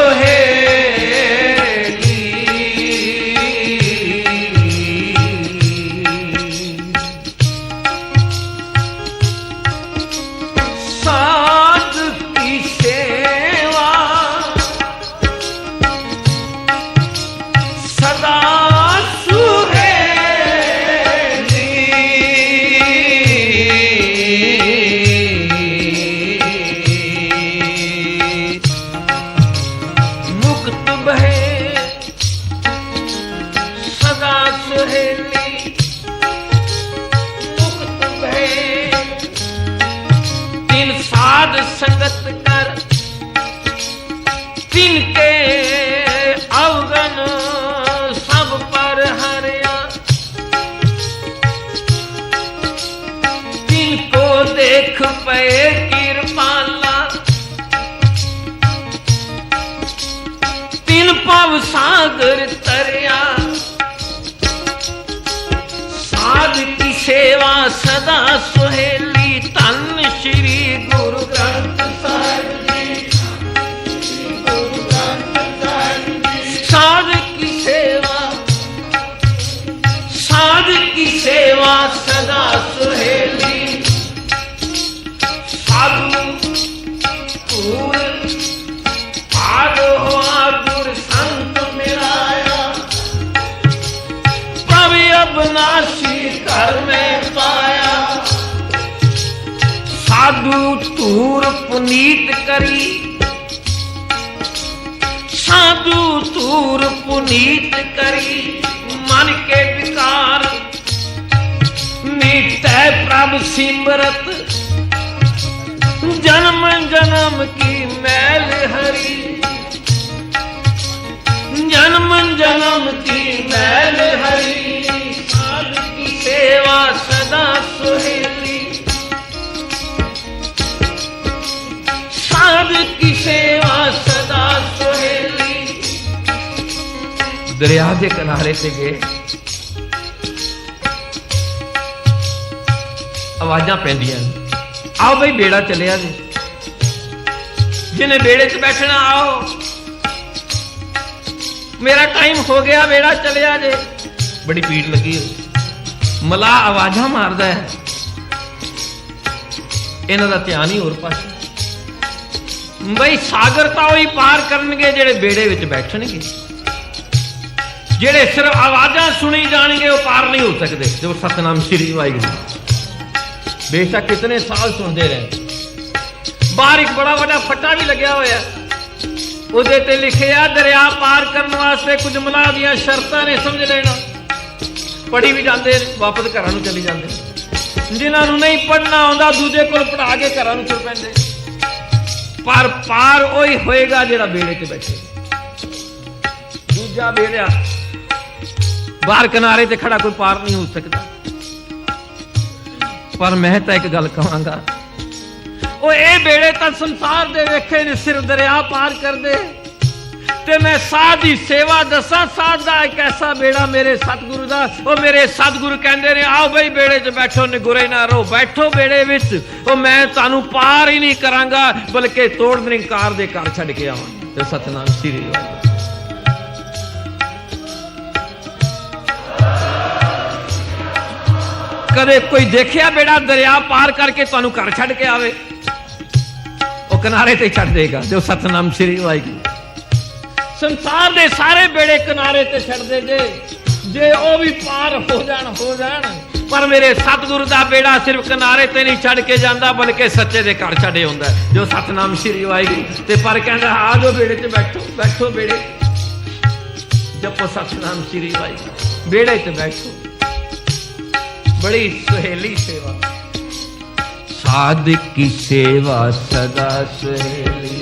संगत कर तिनके अवगन सब पर हरिया, तिनको देख पे कृपाला, तिन पव सागर तरिया, साध की सेवा सदा सुहेली, धन श्री गुरु ग्रंथ साहिब जी, साध की सेवा, साध की सेवा सदा सुहेली, साधु पूर आद हुआ गुर संत मिलाया, प्रभु अविनाशी घर में पाया, साधु तूर पुनीत करी, साधु तूर पुनीत करी, मन के विकार नीतै प्रभ सिमरत, जन्म जन्म की मैल हरी, जन्म जन्म की मैल हरी, साध की सेवा सदा सुहेली, साध की सेवा सदा सुहेली। दरिया के किनारे से गए, आवाजा पैंदियां, आओ भाई बेड़ा चलिया जी, जिन्हें बेड़े च बैठना आओ, मेरा टाइम हो गया, बेड़ा चलिया जे। बड़ी पीड़ लगी, मला आवाजा मारदा है, इन्हां दा ध्यान ही होर पासे, बई सागर तो ही पार करनगे जेड़े बेड़े विच बैठणगे, जेड़े सिर्फ आवाजा सुनी जाणगे वो पार नहीं हो सकते। जो सतनाम श्री वाहिगुरू बेशक कितने साल सुनते रहे, बाहर एक बड़ा बड़ा फट्टा भी लग्या होया, उहदे ते लिखिया दरिया पार करने वास्ते कुछ मलाह दीयां शर्तां ने, समझ लेना। पढ़ी भी जाते वापस घरां नूं चली जाते, जिन्हां नहीं पढ़ना आउंदा दूजे कोल पढ़ा के घरां नूं तुर पैंदे। पर पार वही होएगा जिहड़ा बेड़े ते बैठे। दूजा बेड़ा बाहर किनारे ते खड़ा कोई पार नहीं हो सकता। पर मैं तो एक गल कहांगा, वो ये बेड़े तो संसार दे वेखे ने सिर्फ दरिया पार कर दे। ते मैं साध की सेवा दसा, साध का एक ऐसा बेड़ा मेरे सतगुरु का, वो मेरे सतगुरु कहते ने आओ बई बेड़े च बैठो, निगुरे ना रहो, बैठो बेड़े विच, वो मैं तुहानू पार ही नहीं करांगा बल्कि तोड़ निरंकार दे घर छड़ के आवांगा। ते सतनाम श्री वाहिगुरू। कदे कोई देखिया बेड़ा दरिया पार करके तुहानू घर छड़ के आवे? वो किनारे ते छड़ देगा। जो सतनाम श्री वाहिगुरू। संसार दे सारे बेड़े किनारे ते छड़ दे जे वो भी पार हो जान। पर मेरे सतगुरु दा बेड़ा सिर्फ किनारे ते नहीं छड़ के जांदा बल्कि सच्चे दे घर छड़े हुंदा है। जो सतनाम श्री वाहिगुरू। ते पर कहंदा आ जो बेड़े ते बैठो बेड़े, जपो सतनाम श्री वाहिगुरू। बेड़े ते बैठो, बड़ी सुहेली सेवा। साधिक की सेवा सदा सुहेली,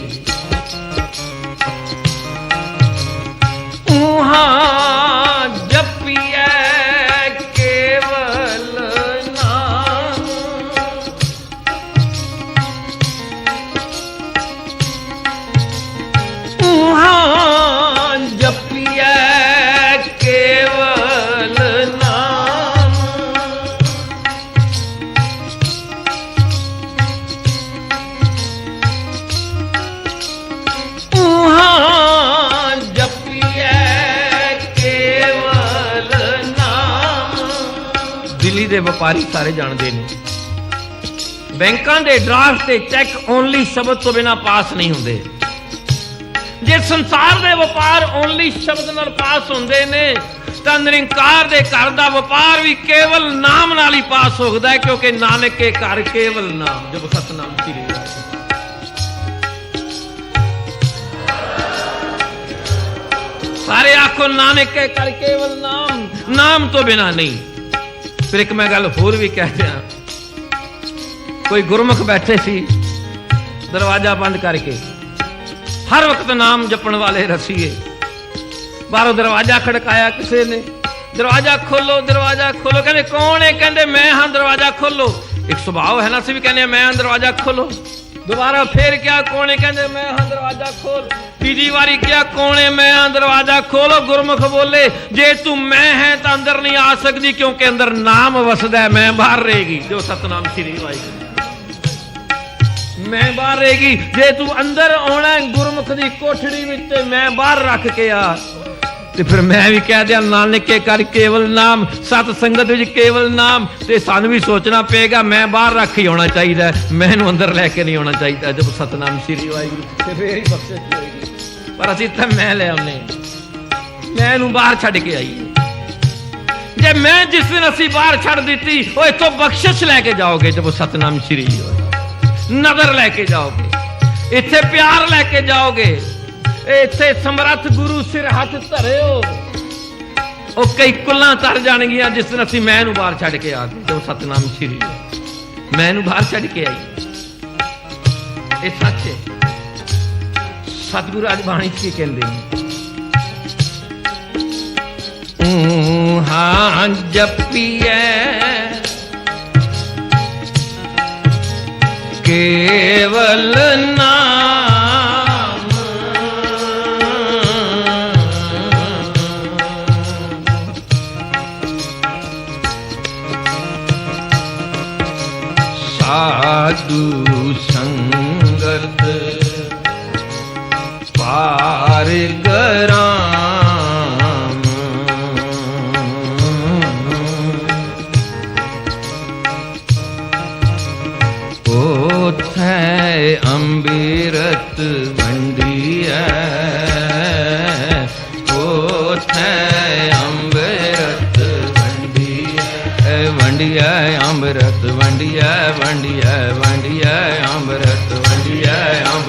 उहाँ जपिए केवल नाम, उहाँ जपिए केवल नाम, उहाँ जपिए केवल नाम। दिल्ली दे व्यापारी सारे जानते हैं, बैंकों के ड्राफ्ट ते चैक ओनली शब्द तो बिना पास नहीं होंगे। जे संसार दे व्यापार ओनली शब्द नाल पास होंदे ने तां निरंकार दे घर दा व्यापार भी केवल नाम नाल ही पास होता है, क्योंकि नानक के घर केवल नाम। जब सतनाम श्री वाहिगुरू। सारे आखो नानक के घर केवल नाम, नाम तो बिना नहीं। फिर एक मैं गल होर भी कह दिया, कोई गुरमुख बैठे सी दरवाजा बंद करके, हर वक्त नाम जपण वाले रसीए। बाहरों दरवाजा खड़काया किसी ने, दरवाजा खोलो दरवाजा खोलो। कहते कौन है? कहते मैं हाँ, दरवाजा खोलो। एक स्वभाव है ना, सी भी कहने मैं हाँ दरवाजा खोलो। दोबारा फिर क्या कौन है? कहते मैं हाँ दरवाजा खोल। तीजी बारी क्या कौन है? मैं हाँ दरवाजा खोलो। गुरमुख बोले जे तू मैं है तो अंदर नहीं आ सकती, क्योंकि अंदर नाम वसदा है, मैं बाहर रहेगी। जो सतनाम श्री वाहिगुरू। मैं बाहर रहेगी। जे तू अंदर आना गुरमुख की कोठड़ी विच, मैं बाहर रख के आ। तो फिर मैं भी कह दिया नानक के घर केवल नाम, सत संगत विच केवल नाम। तो सानू भी सोचना पेगा मैं बाहर रख ही होना चाहिए, मैनू अंदर लैके नहीं होना चाहिए। जब सतनाम श्री वाहिगुरू। तो फिर ही बख्शिश होएगी। पर असीं तां मैं ले आउने, मैनू बाहर छड्ड के आई। जे मैं जिस दिन असीं बाहर छड्ड दित्ती, वो इत्थों बख्शिश लैके जाओगे। जब सतनाम श्री नजर लैके जाओगे, इत्थे प्यार लैके जाओगे, इत्थे समर्थ गुरु सिर हाथ धरे हो। वो कई कुल्लां तर जाणगियां जिस दिन असीं मैं नूं बाहर छड्ड के आ गए। जब सतनाम श्री मैं नूं बाहर छड्ड के आई। ये सच है। सतगुरु अज बाणी की कहंदे ने, हाँ जपिए केवल नाम, साधु संगत पार कराम, ओथै अम्बिरत वंडिया, ओथै अम्बिरत वंडिया, वंडिया अमृत वंडिया, वंडिया वंडिया अमृत वंडिया,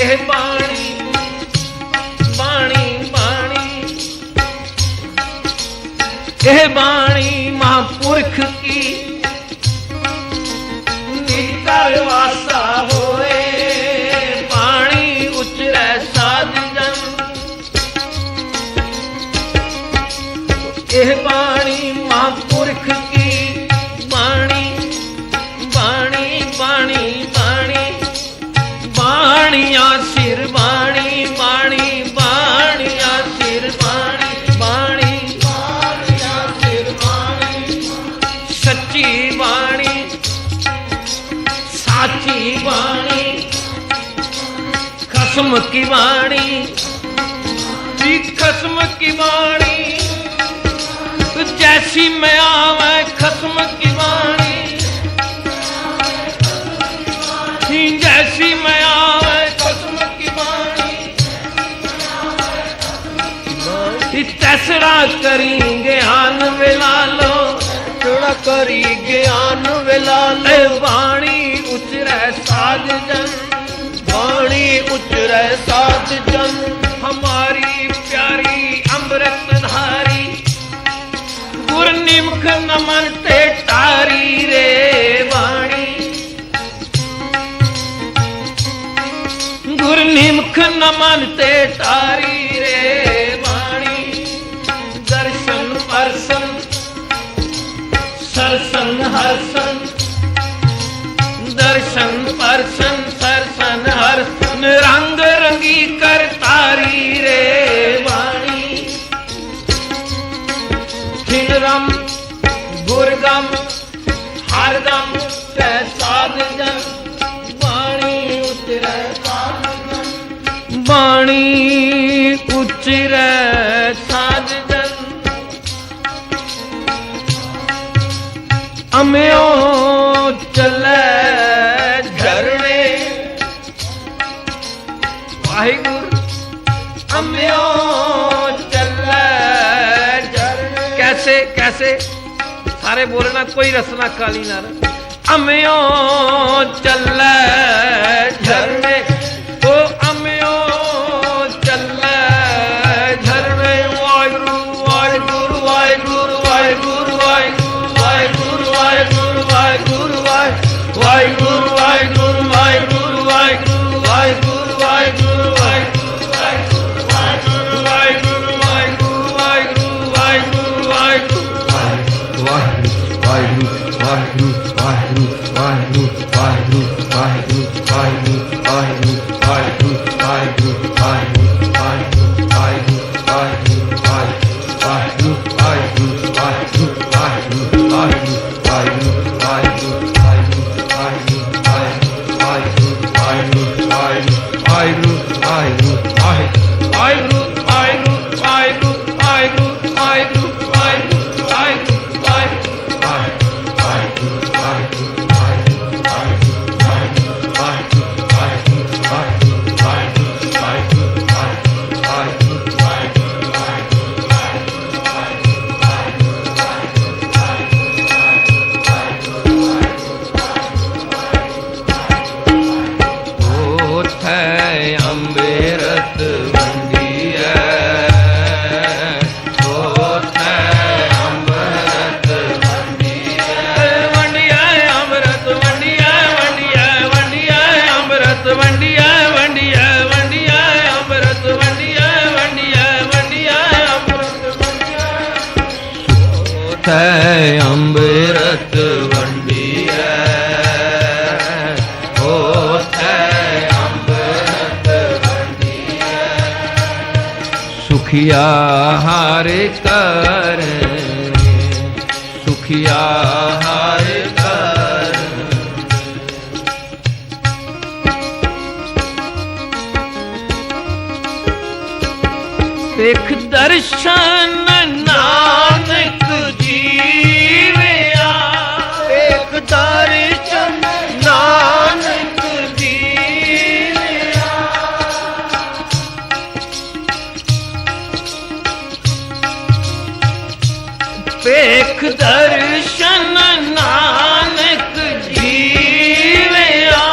ਇਹ ਬਾਣੀ ਬਾਣੀ ਬਾਣੀ ਇਹ ਬਾਣੀ ਮਹਾਂਪੁਰਖ ਕੀ ਨਿਜ ਘਰ ਵਾਸਾ ਹੋਏ ਬਾਣੀ ਉਚਰੈ ਸਾਧ ਜਨ ਇਹ ਬਾਣੀ ਮਹਾਂਪੁਰਖ ਕੀ ਬਾਣੀ ਬਾਣੀ ਬਾਣੀ ਬਾਣੀ ਬਾਣੀਆਂ ਸਿਰ ਬਾਣੀ ਬਾਣੀ ਬਾਣੀਆਂ ਸਿਰ ਬਾਣੀ ਬਾਣੀ ਬਾਣੀਆਂ ਸਿਰ ਬਾਣੀ ਸੱਚੀ ਬਾਣੀ ਸਾਚੀ ਬਾਣੀ ਖਸਮ ਕੀ ਬਾਣੀ ਜੀ ਖਸਮ ਕੀ ਬਾਣੀ जैसी मैं आवे खत्म की वाणी जैसी मैं आवे खत्म की वाणी तैसरा करी ज्ञान विला लो थोड़ा करी ज्ञान विला लो वाणी उचरै साध जन वाणी उचरै साध जन हमारी प्यारी अमृत धारी गुर निमख नमन ते तारी रे वाणी गुर निमख नमन ते तारी रे वाणी दर्शन परसन सरसन हरसन दर्शन परसन सरसन हरसन रंग रंगी कर तारी रे वाणी रम गुरगम हरदम तै साध जन बाणी उचरै साध जन बाणी उचरै साध जन अम्यो चलै झरने वाहिगुरु अम्यो कैसे कैसे सारे बोलना कोई रसना काली ना अम्यो चल झरने ओ अम्यो चल झरने वाहिगुरु वाहिगुरु वाहिगुरु वाहिगुरु वाहिगुरु वाहिगुरु वाहिगुरु वाहिगुरु वाहिगुरु वाहिगुरु वाहिगुरु वाहिगुरु वाहिगुरु अमृत वंडिया होता अमृत वंडिया सुखिया हार कर सुखिया हार कर देख दर्शन नानक जीविया एक दर्शन नानक जीविया एक दर्शन नानक जीविया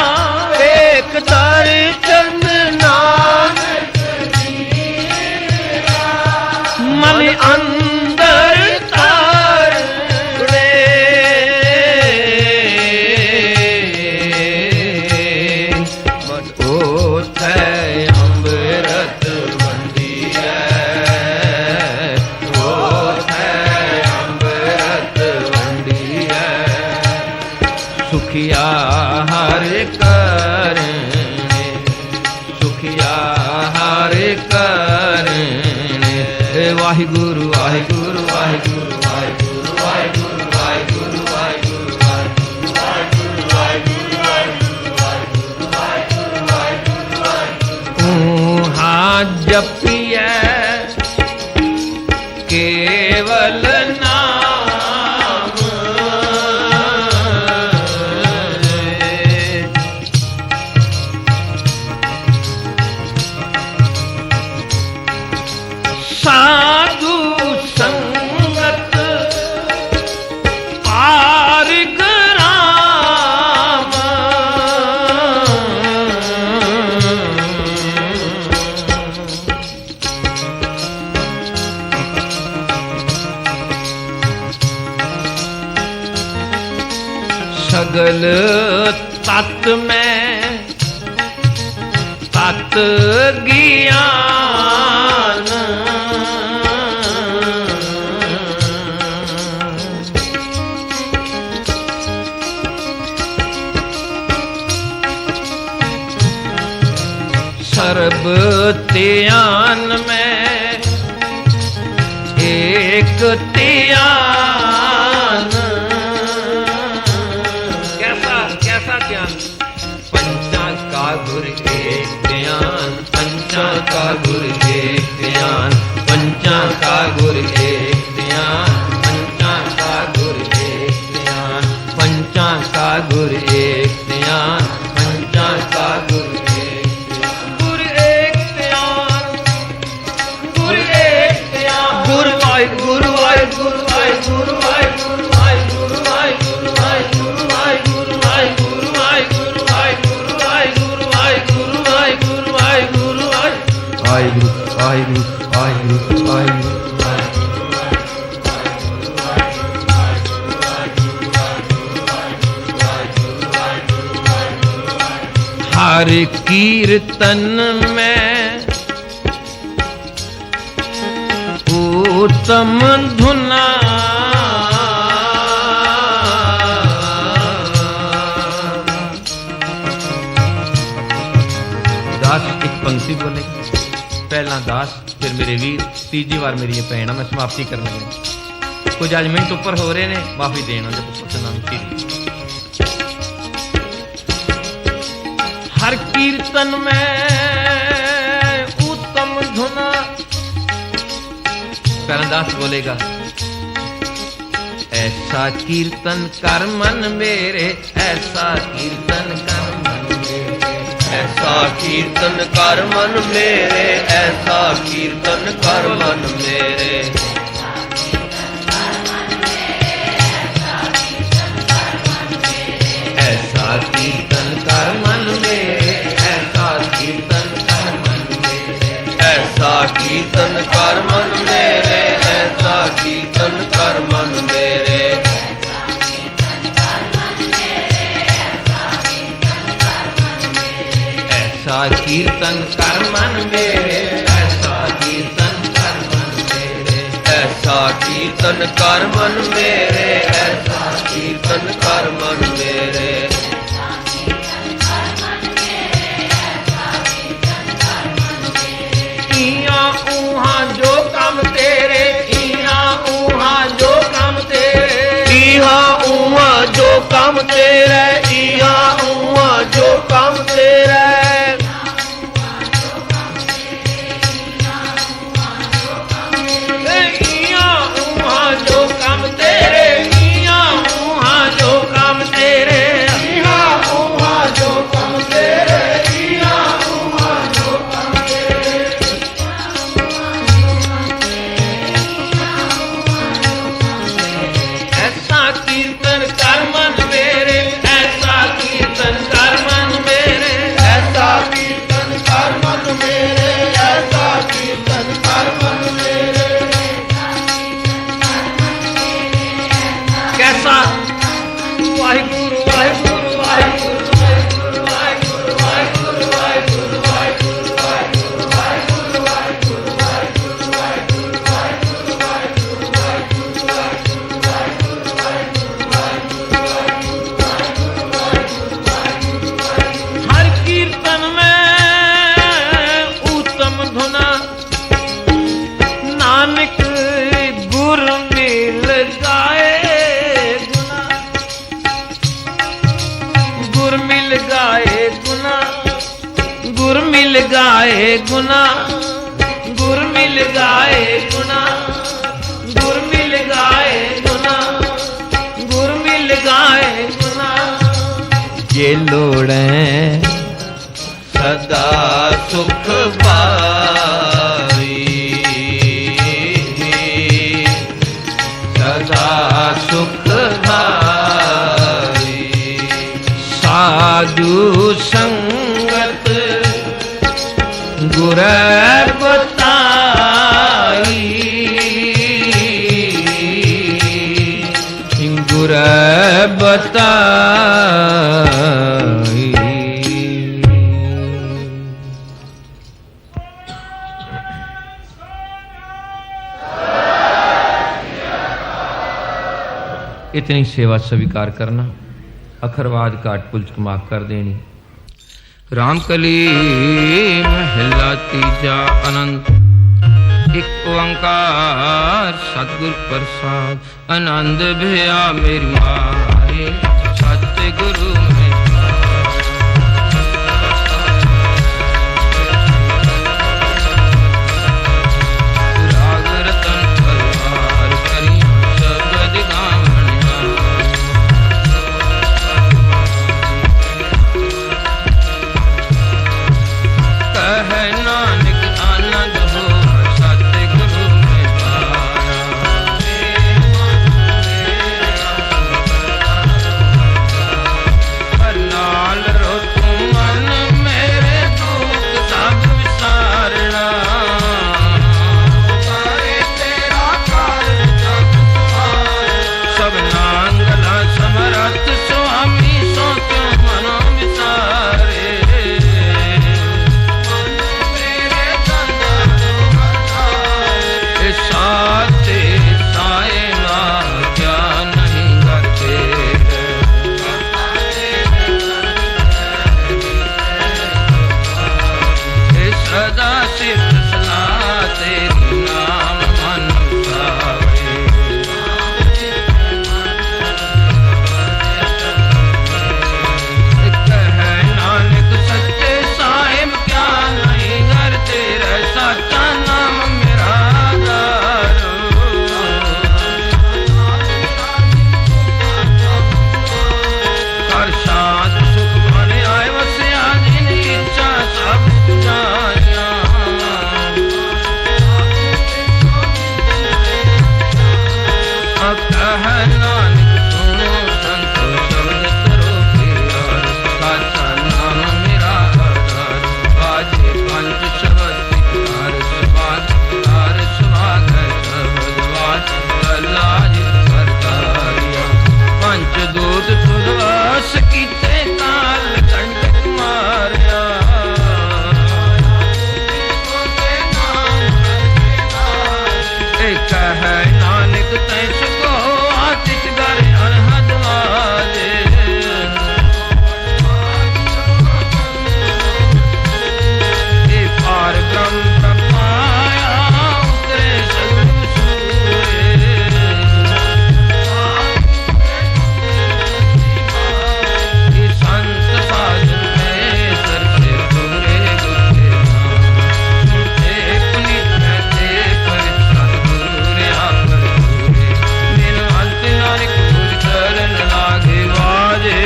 एक दर्शन ओथै अमृत वंडियै, ओथै अमृत वंडियै, सुखिया हर करने, सुखिया हर करने। वाहिगुरु वाहिगुरु वाहिगुरु वाहिगुरु वाहिगुरु वाहिगुरु वाहिगुरु वाहिगुरु वाहिगुरु वाहिगुरु वाहिगुरु वाहिगुरु। हाँ जपिए केवल नाम, साधु संगत पारिक राम, सगल तत् में तत् ज्ञान, सर्ब त्यान में एक त्यान। कैसा कैसा ज्ञान? पंचा का गुर एक ज्ञान, पंचा का गुर एक ज्ञान, पंचा का गुर एक ज्ञान, पंचा का गुर एक ज्ञान, पंचा का गुर एक ज्ञान, पंचा का गुर गुरु वाहे गुरु वाहे गुरु वाहे गुरु वाहे गुरु वाहे गुरु वाहे गुरु वाहे गुरु वाहे गुरु वाहे गुरु वाहे गुरु वाहे गुरु वाहे गुरु वाहे गुरु वाहे गुरु वाहे वाहिगुरु वाहिगुरु वाहिगुरु वाहिगुरु। हर कीर्तन में उत्तम धुना, दास एक पंक्ति बोले, पहला दास फिर मेरे वीर, तीजी बार मेरी ये भैन। मैं समाप्ति करने लगा, कुछ आज मिनट ऊपर हो रहे ने, माफी देना जब नाम श्री। हर कीर्तन में उत्तम धुना, दास बोलेगा, ऐसा कीर्तन कर मन मेरे, ऐसा कीर्तन कर मन मेरे, ऐसा कीर्तन कर मन मेरे, ऐसा कीर्तन कर मन मेरे, ऐसा कीर्तन कर मन मेरे, ऐसा कीर्तन कर मन मेरे, ऐसा कीर्तन कर मन मेरे, ऐसा कीर्तन कर मन मेरे, ऐसा कीर्तन कर मन मेरे, ऐसा कीर्तन कर मन मेरे, ऐसा कीर्तन कर मन मेरे, ऐसा कीर्तन कर मन मेरे। इहाँ उहाँ जो काम तेरे, इहाँ उहाँ जो काम तेरे, इहाँ उहाँ जो काम तेरे, इहाँ उहाँ जो काम तेरे, कीर्तन कर मन मेरे, ऐसा कीर्तन मिल गाए गुना, गुर मिल गाए गुना, गुर मिल गाए गुना, गुर मिल गाए गुना। ये लोड़े सदा सुख पाई, सदा सुख पाई। साधु संगत गुर बताई, गुर बताई। इतनी सेवा स्वीकार करना, अखरवाद काट पुलच माफ कर देनी। रामकली महला तीजा अनंत। एक ओंकार सतगुर प्रसाद, आनंद भया मेरी मारे सतगुरु में। राग रतन परिवार करी शब्द गावनिया। कह नानक आनंद हो सतगुरु में पाया। लाल रो तू मन मेरे दुख सब विसारना। सब नांगला समरथ स्वामी सो क्यों मनो विसारे। साथे साए ना क्या नहीं करते। सदा सिर्फ सलाह तेरी नाम मन उठावे। कह नानक सच्चे साहिब क्या नहीं घर तेरा साचा नाम मेरा गारो। कर शांत सुख मन आए वसिया जिन इच्छा सब जानिया। कह नानक सुनो संतो शब्द करो प्यार। साचा नाम मेरा आधार, बाजे पंच शब्द प्यार। सुभाग प्यार सुभाग शब्द वाच लाज करतारिया। पंच दूत तुदवास कीते काल कंटक मारिया। कह नानक तै सुखो आतिश गर अनहद वाजे। पार ब्रह्म प्रपाया उतरे सगुण सूरे। संत साधन में सर से पूरे गुरे सुनते पुनीत कहते पर सतगुरु रहा पर पूरे। दिन अंत नानक गुर चरण लागे वाजे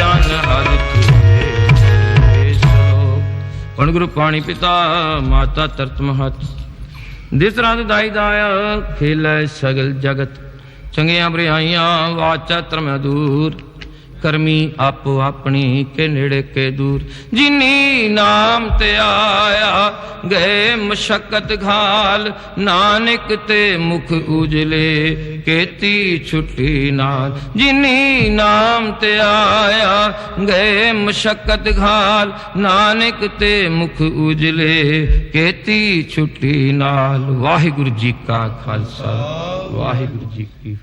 अनहद पूरे। पण गुरु पाणी पिता माता तरत महत। दिस रात दाई दाया खेल सगल जगत। चंगिया बुराइयां वाचा धर्म दूर। करमी आपो अपनी के नेड़े के दूर। जिनी नाम ते आया गए मशक्कत घाल। नानक ते मुख उजले केती छुट्टी नाल। जिनी नाम ते आया गए मशक्कत घाल। नानक ते मुख उजले केती छुट्टी नाल। वाहिगुरु जी का खालसा वाहिगुरु जी की